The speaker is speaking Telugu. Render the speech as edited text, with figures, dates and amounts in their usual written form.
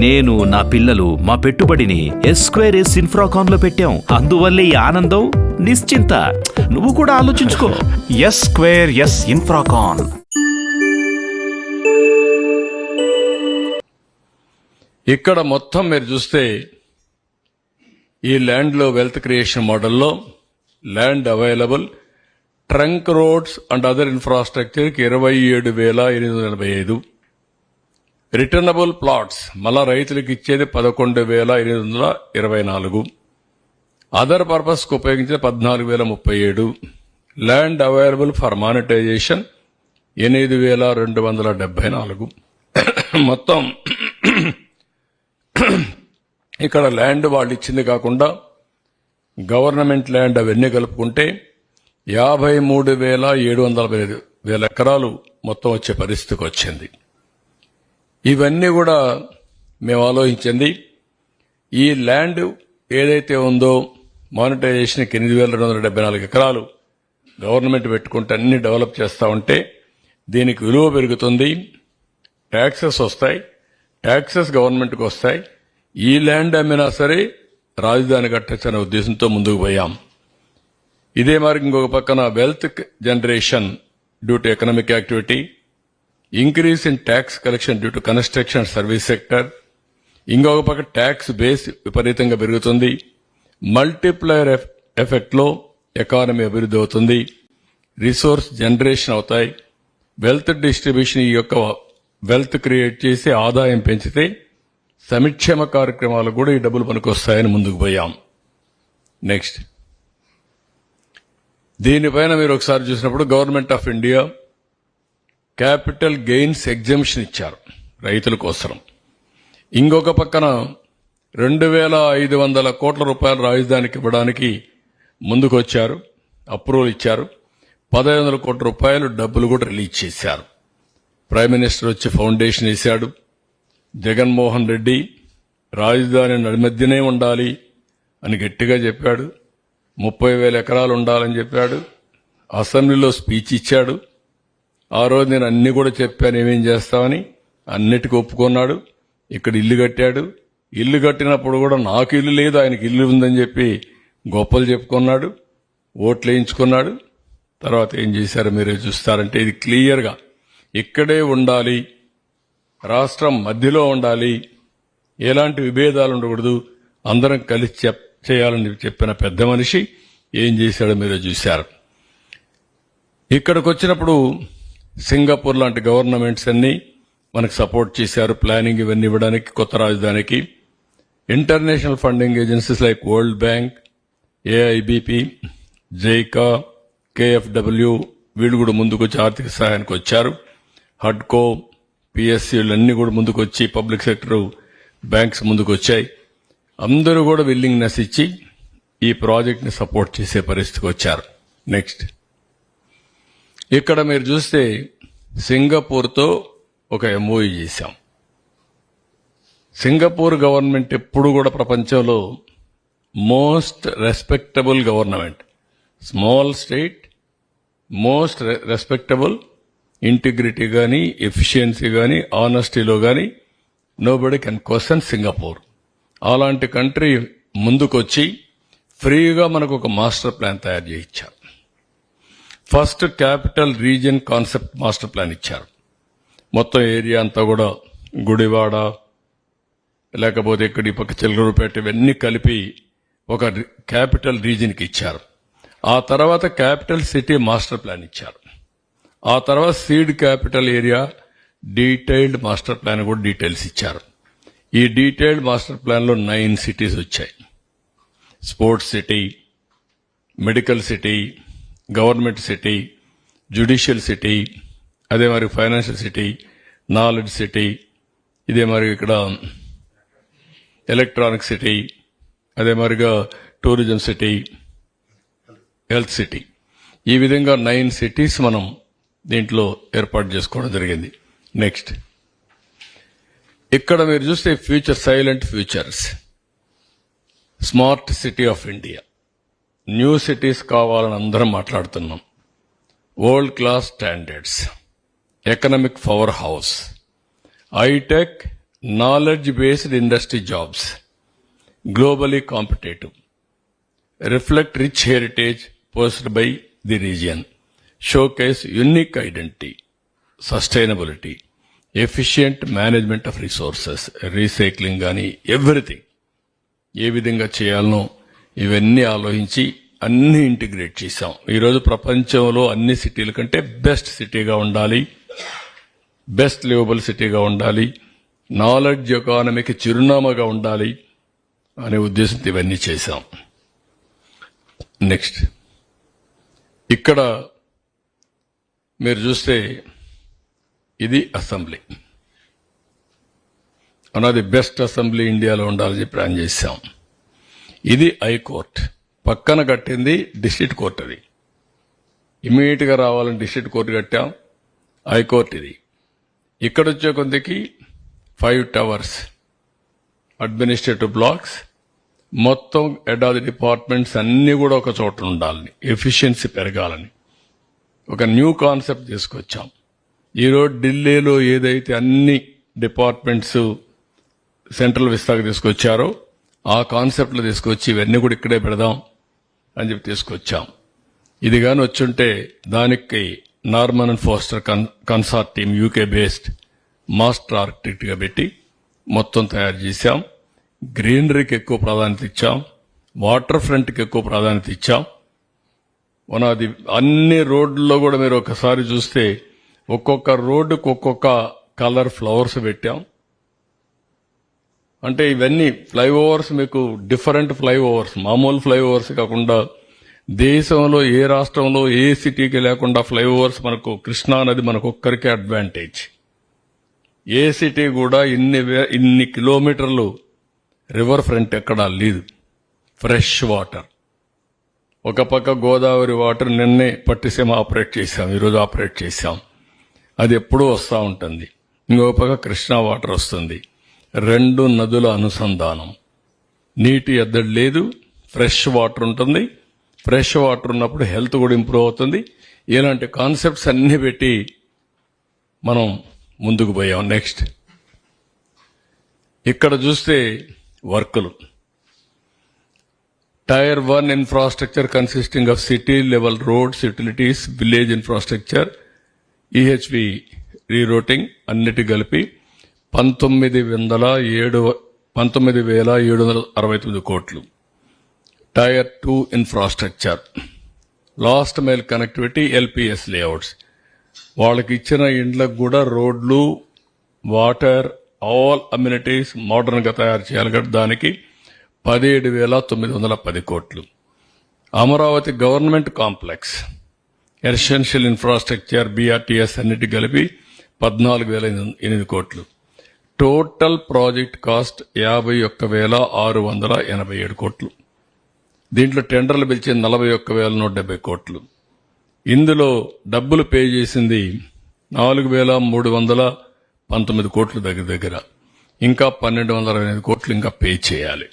నేను, నా పిల్లలు మా పెట్టుబడిని ఎస్2ఎస్ ఇన్ఫ్రాకాన్ లో పెట్టాం. అందువల్లే ఈ ఆనందం, నిశ్చింత. నువ్వు కూడా ఆలోచించుకో. ఎస్2ఎస్ ఇన్ఫ్రాకాన్. ఇక్కడ మొత్తం మీరు చూస్తే ఈ ల్యాండ్లో వెల్త్ క్రియేషన్ మోడల్లో land available trunk roads and other ఇన్ఫ్రాస్ట్రక్చర్కి 27,845. రిటర్నబుల్ ప్లాట్స్ మళ్ళా రైతులకు ఇచ్చేది 11,824. అదర్ పర్పస్కి ఉపయోగించేది 14,037. Land available for monetisation 8,274. మొత్తం ఇక్కడ ల్యాండ్ వాళ్ళు ఇచ్చింది కాకుండా గవర్నమెంట్ ల్యాండ్ అవన్నీ కలుపుకుంటే 53,715 ఎకరాలు మొత్తం వచ్చే పరిస్థితికి వచ్చింది. ఇవన్నీ కూడా మేము ఆలోచించింది. ఈ ల్యాండ్ ఏదైతే ఉందో మానిటైజేషన్కి 8,274 ఎకరాలు గవర్నమెంట్ పెట్టుకుంటే అన్ని డెవలప్ చేస్తా ఉంటే దీనికి విలువ పెరుగుతుంది, ట్యాక్సెస్ వస్తాయి, ట్యాక్సెస్ గవర్నమెంట్కి వస్తాయి. ఈ ల్యాండ్ అమ్మినా సరే రాజధాని కట్టచ్చనే ఉద్దేశంతో ముందుకు పోయాం. ఇదే మరి ఇంకొక పక్కన wealth generation due to economic activity, increase in tax collection due to construction service sector, ఇంకొక పక్క ట్యాక్స్ బేస్ విపరీతంగా పెరుగుతుంది. మల్టిప్లయర్ ఎఫెక్ట్ లో ఎకానమీ అభివృద్ధి అవుతుంది, రిసోర్స్ జనరేషన్ అవుతాయి, వెల్త్ డిస్ట్రిబ్యూషన్ ఈ యొక్క వెల్త్ క్రియేట్ చేసి ఆదాయం పెంచితే సంక్షేమ కార్యక్రమాలు కూడా ఈ డబ్బులు పనికొస్తాయని ముందుకు పోయాం. నెక్స్ట్ దీనిపైన మీరు ఒకసారి చూసినప్పుడు government of India capital gains exemption ఇచ్చారు రైతుల కోసం. ఇంకొక పక్కన 2,500 కోట్ల రూపాయలు రాజధానికి ఇవ్వడానికి ముందుకు వచ్చారు, అప్రూవల్ ఇచ్చారు. 1,500 కోట్ల రూపాయలు డబ్బులు కూడా రిలీజ్ చేశారు. ప్రైమ్ మినిస్టర్ వచ్చి ఫౌండేషన్ వేశాడు. జగన్మోహన్ రెడ్డి రాజధాని నడిమధ్యనే ఉండాలి అని గట్టిగా చెప్పాడు. 30,000 ఎకరాలు ఉండాలని చెప్పాడు. అసెంబ్లీలో స్పీచ్ ఇచ్చాడు. ఆ రోజు నేను అన్ని కూడా చెప్పాను ఏమేం చేస్తామని, అన్నిటికీ ఒప్పుకున్నాడు. ఇక్కడ ఇల్లు కట్టాడు. ఇల్లు కట్టినప్పుడు కూడా నాకు ఇల్లు లేదు, ఆయనకి ఇల్లు ఉందని చెప్పి గొప్పలు చెప్పుకున్నాడు, ఓట్లు వేయించుకున్నాడు. తర్వాత ఏం చేశారో మీరే చూస్తారంటే ఇది క్లియర్గా ఇక్కడే ఉండాలి, రాష్ట్రం మధ్యలో ఉండాలి, ఎలాంటి విభేదాలు ఉండకూడదు, అందరం కలిసి చేయాలని చెప్పిన పెద్ద మనిషి ఏం చేశాడో మీరే చూశారు. ఇక్కడికి వచ్చినప్పుడు సింగపూర్ లాంటి గవర్నమెంట్స్ అన్ని మనకు సపోర్ట్ చేశారు, ప్లానింగ్ ఇవన్నీ ఇవ్వడానికి కొత్త రాజధానికి. International funding agencies like World Bank, AIBP, JICA, కేఎఫ్డబ్ల్యూ వీళ్ళు కూడా ముందుకొచ్చి ఆర్థిక సహాయానికి వచ్చారు. హడ్కో, పిఎస్సీలన్నీ కూడా ముందుకు వచ్చి పబ్లిక్ సెక్టర్ బ్యాంక్స్ ముందుకు వచ్చాయి. అందరూ కూడా విల్లింగ్నెస్ ఇచ్చి ఈ ప్రాజెక్ట్ ని సపోర్ట్ చేసే పరిస్థితికి వచ్చారు. నెక్స్ట్ ఇక్కడ మీరు చూస్తే సింగపూర్తో ఒక ఎంఓయూ చేశాం. సింగపూర్ గవర్నమెంట్ ఎప్పుడు కూడా ప్రపంచంలో most respectable government, small state, most respectable, integrity కానీ, ఎఫిషియన్సీ కానీ, ఆనెస్టీలో కానీ నోబడి కెన్ క్వశ్చన్ సింగపూర్. అలాంటి కంట్రీ ముందుకొచ్చి ఫ్రీగా మనకు ఒక మాస్టర్ ప్లాన్ తయారు చేయించారు. First capital region concept master plan ఇచ్చారు. మొత్తం ఏరియా అంతా కూడా గుడివాడ, లేకపోతే ఇక్కడ ఈ పక్క చిలకలూరుపేట ఇవన్నీ కలిపి ఒక క్యాపిటల్ రీజియన్కి ఇచ్చారు. ఆ తర్వాత క్యాపిటల్ సిటీ మాస్టర్ ప్లాన్ ఇచ్చారు. ఆ తర్వాత seed capital area detailed master plan కూడా డీటెయిల్స్ ఇచ్చారు. ఈ డీటెయిల్డ్ మాస్టర్ ప్లాన్ లో 9 సిటీస్ వచ్చాయి. Sports city, medical city, government city, judicial city, అదే మరి ఫైనాన్షియల్ సిటీ, నాలెడ్జ్ సిటీ, ఇదే మరి ఇక్కడ ఎలక్ట్రానిక్ సిటీ, అదే మరిగా టూరిజం సిటీ, హెల్త్ సిటీ. ఈ విధంగా 9 సిటీస్ మనం దీంట్లో ఏర్పాటు చేసుకోవడం జరిగింది. నెక్స్ట్ ఇక్కడ మీరు చూస్తే future, silent futures, smart city of India, new cities కావాలని అందరం మాట్లాడుతున్నాం. World class standards, economic powerhouse, hi-tech, knowledge-based industry jobs, globally competitive, reflect rich heritage possessed by the region, showcase unique identity, sustainability, efficient management of resources, recycling గాని ఎవ్రీథింగ్ ఏ విధంగా చేయాలనో ఇవన్నీ ఆలోచించి అన్ని ఇంటిగ్రేట్ చేశాం. ఈరోజు ప్రపంచంలో అన్ని సిటీల కంటే బెస్ట్ సిటీగా ఉండాలి, బెస్ట్ లివబుల్ సిటీగా ఉండాలి, నాలెడ్జ్ ఎకానమీకి చిరునామాగా ఉండాలి అనే ఉద్దేశంతో ఇవన్నీ చేశాం. నెక్స్ట్ ఇక్కడ మీరు చూస్తే ఇది assembly, one of the best assembly ఇండియాలో ఉండాలని చెప్పి ప్లాన్ చేశాం. ఇది హైకోర్ట్, పక్కన కట్టింది డిస్ట్రిక్ట్ కోర్ట్. అది ఇమీడియట్ గా రావాలని డిస్ట్రిక్ట్ కోర్టు కట్టాం. హైకోర్టు ఇది. ఇక్కడ వచ్చే కొందికి 5 టవర్స్, అడ్మినిస్ట్రేటివ్ బ్లాక్స్, మొత్తం హెడ్ ఆఫ్ ది డిపార్ట్మెంట్స్ అన్ని కూడా ఒక చోట ఉండాలని, ఎఫిషియన్సీ పెరగాలని ఒక న్యూ కాన్సెప్ట్ తీసుకొచ్చాం. ఈరోజు ఢిల్లీలో ఏదైతే అన్ని డిపార్ట్మెంట్స్ సెంట్రల్ విస్తాకు తీసుకొచ్చారో ఆ కాన్సెప్ట్లు తీసుకొచ్చి ఇవన్నీ కూడా ఇక్కడే పెడదాం అని చెప్పి తీసుకొచ్చాం. ఇది కానీ వచ్చుంటే దానికి Norman and foster consortium UK based master architect గా పెట్టి మొత్తం తయారు చేశాం. గ్రీనరీకి ఎక్కువ ప్రాధాన్యత ఇచ్చాం, వాటర్ ఫ్రంట్ కి ఎక్కువ ప్రాధాన్యత ఇచ్చాం. అది అన్ని రోడ్లలో కూడా మీరు ఒకసారి చూస్తే ఒక్కొక్క రోడ్డుకు ఒక్కొక్క కలర్ ఫ్లవర్స్ పెట్టాం. అంటే ఇవన్నీ ఫ్లైఓవర్స్ మీకు డిఫరెంట్ ఫ్లైఓవర్స్, మామూలు ఫ్లైఓవర్స్ కాకుండా దేశంలో ఏ రాష్ట్రంలో ఏ సిటీకి లేకుండా ఫ్లైఓవర్స్ మనకు కృష్ణా నది మనకు ఒక్కరికే అడ్వాంటేజ్. ఏ సిటీ కూడా ఇన్ని కిలోమీటర్లు రివర్ ఫ్రంట్ ఎక్కడా లేదు. ఫ్రెష్ వాటర్, ఒక పక్క గోదావరి వాటర్ నిన్నే పట్టిసీమ ఆపరేట్ చేశాం, ఈరోజు ఆపరేట్ చేశాం. అది ఎప్పుడూ వస్తూ ఉంటుంది. ఇంకో పక్క కృష్ణా వాటర్ వస్తుంది. 2 నదుల అనుసంధానం, నీటి ఎద్దడి లేదు, ఫ్రెష్ వాటర్ ఉంటుంది. ఫ్రెష్ వాటర్ ఉన్నప్పుడు హెల్త్ కూడా ఇంప్రూవ్ అవుతుంది. ఇలాంటి కాన్సెప్ట్స్ అన్ని పెట్టి మనం ముందుకు పోయాం. నెక్స్ట్ ఇక్కడ చూస్తే వర్కులు, Tier 1 infrastructure consisting of city level roads, utilities, village infrastructure, EHV rerouting అన్నిటి కలిపి 19,769 కోట్లు. Tier 2 infrastructure, last mile connectivity, LPS layouts, వాళ్ళకి ఇచ్చిన ఇండ్లకు కూడా రోడ్లు, వాటర్, ఆల్ అమ్యూనిటీస్ మోడర్న్ గా తయారు చేయాలి కదా, దానికి 17,910 కోట్లు. Amaravati government complex, essential infrastructure, BRTS అన్నిటి కలిపి 14,008 కోట్లు. టోటల్ ప్రాజెక్ట్ కాస్ట్ 51,687 కోట్లు. దీంట్లో టెండర్లు పిలిచింది 41,170 కోట్లు. ఇందులో డబ్బులు పే చేసింది 4,319 కోట్లు దగ్గర. ఇంకా 1,225 కోట్లు ఇంకా పే చేయాలి.